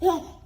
No.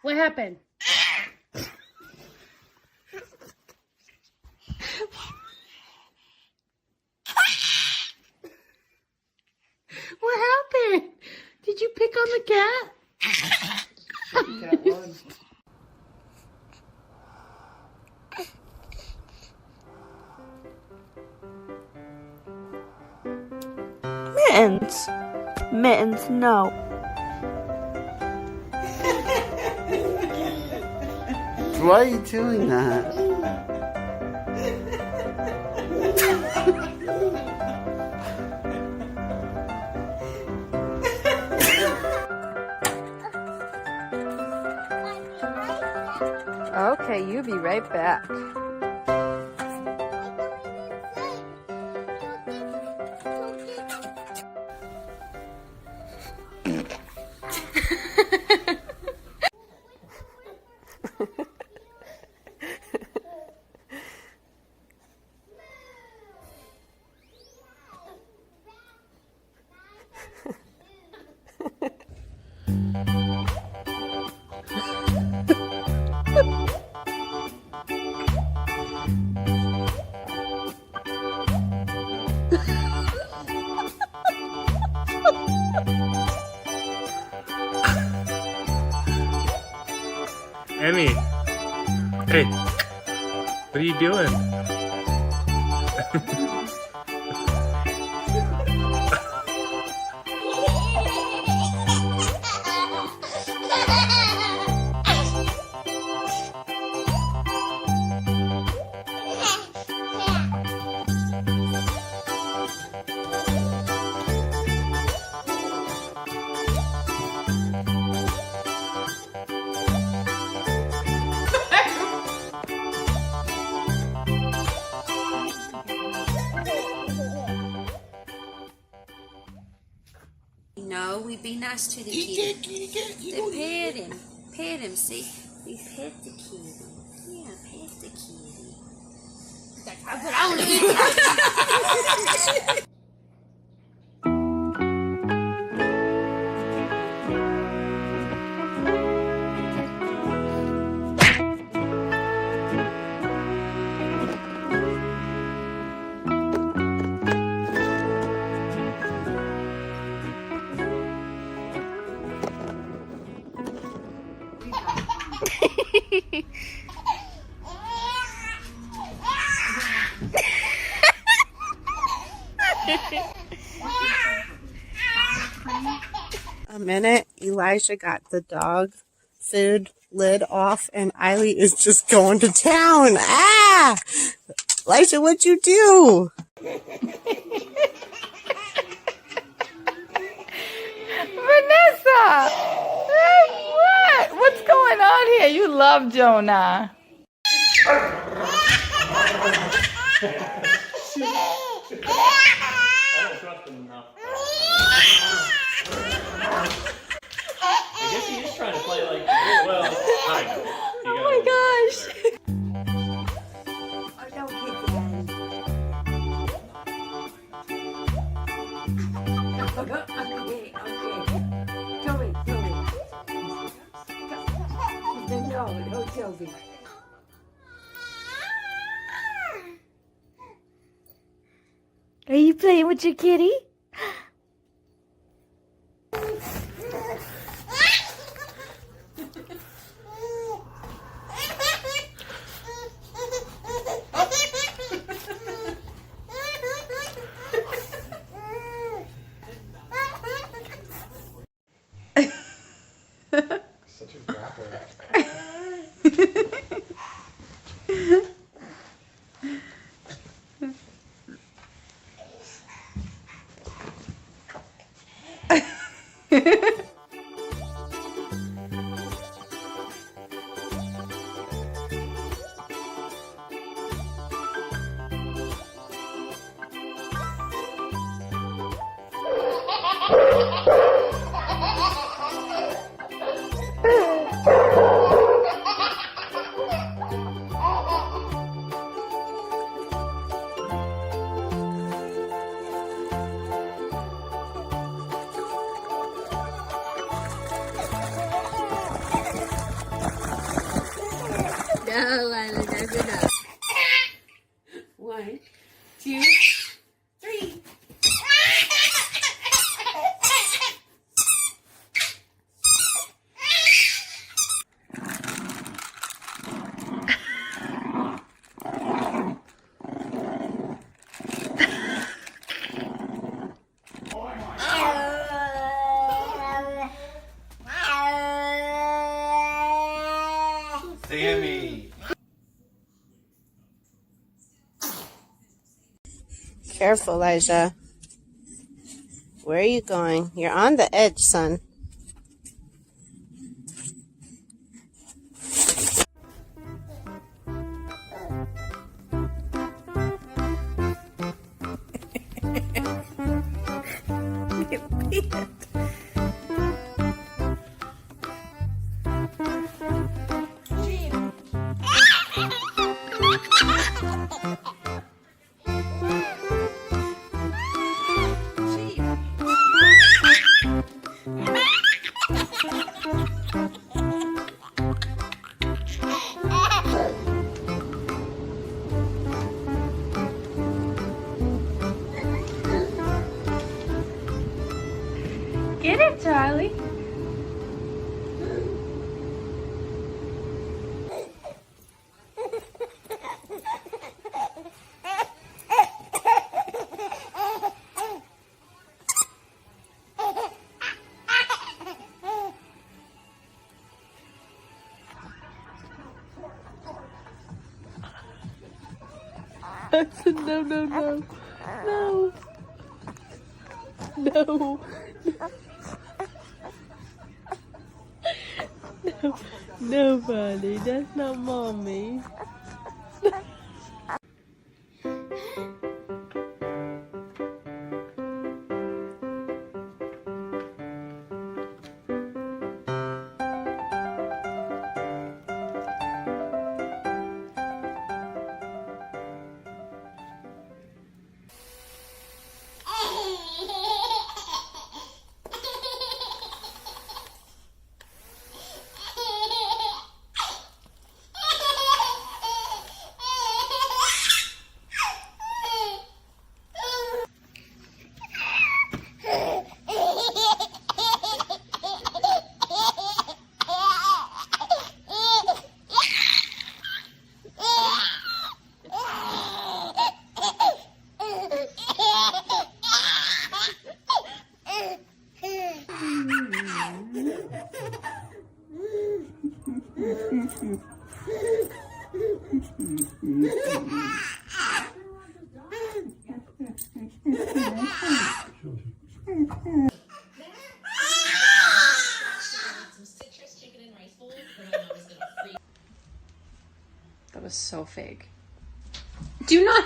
What happened? What happened? Did you pick on the cat? Mittens. Mittens, no. Why are you doing that? Okay, you be right back. Emmy, hey, what are you doing? No, we be nice to the kitty. Pet him. Pet him, see? We pet the kitty. Yeah, pet the kitty. But I want to A minute, Elijah got the dog food lid off, and Eiley is just going to town. Ah! Elijah, what'd you do? Vanessa! What? What's going on here? You love Jonah. I guess he is trying to play like, well, I know. Oh my gosh. Are you playing with your kitty? Such a grappler. Lila, that's enough. 1, 2, 3. Sammy. Careful, Elijah. Where are you going? You're on the edge, son. Get it, Charlie. No, no, no. No. No. No, buddy, that's not mommy. That was so fake. Do not.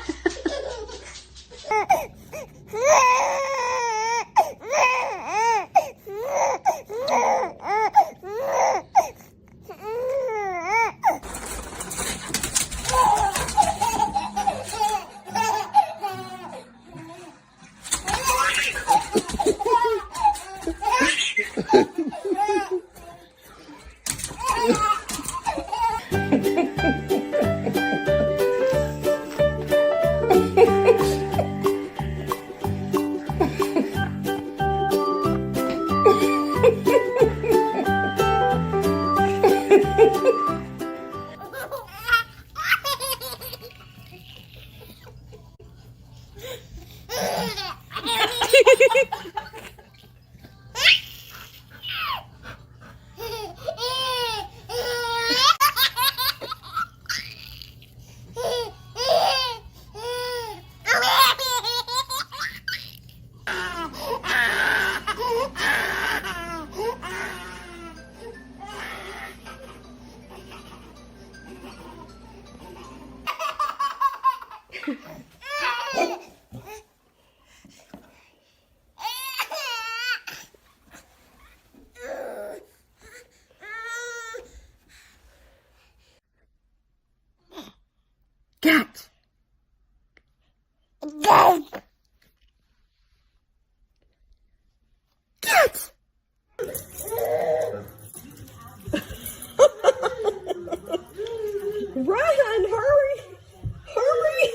Cat. Cat. Run, hurry! Hurry!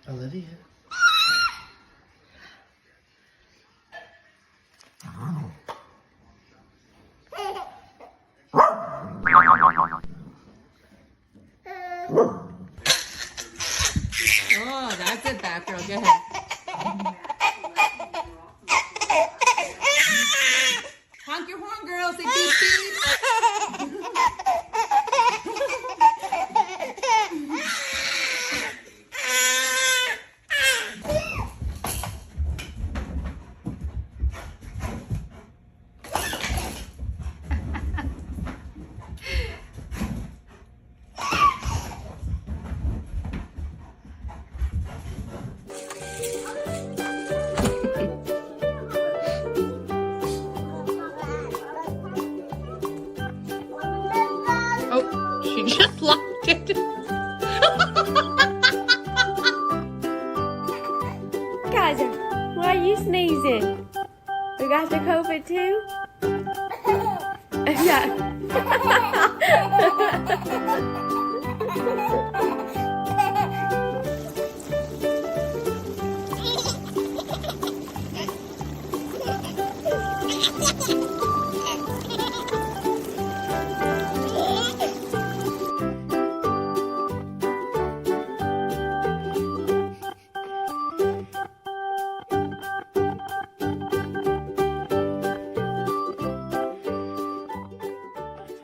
Olivia. Oh, that's it, Batgirl. Go ahead. Honk your horn, girl. Say beep, beep. Oh, she just locked it. Guys, why are you sneezing? We got the COVID too? Yeah.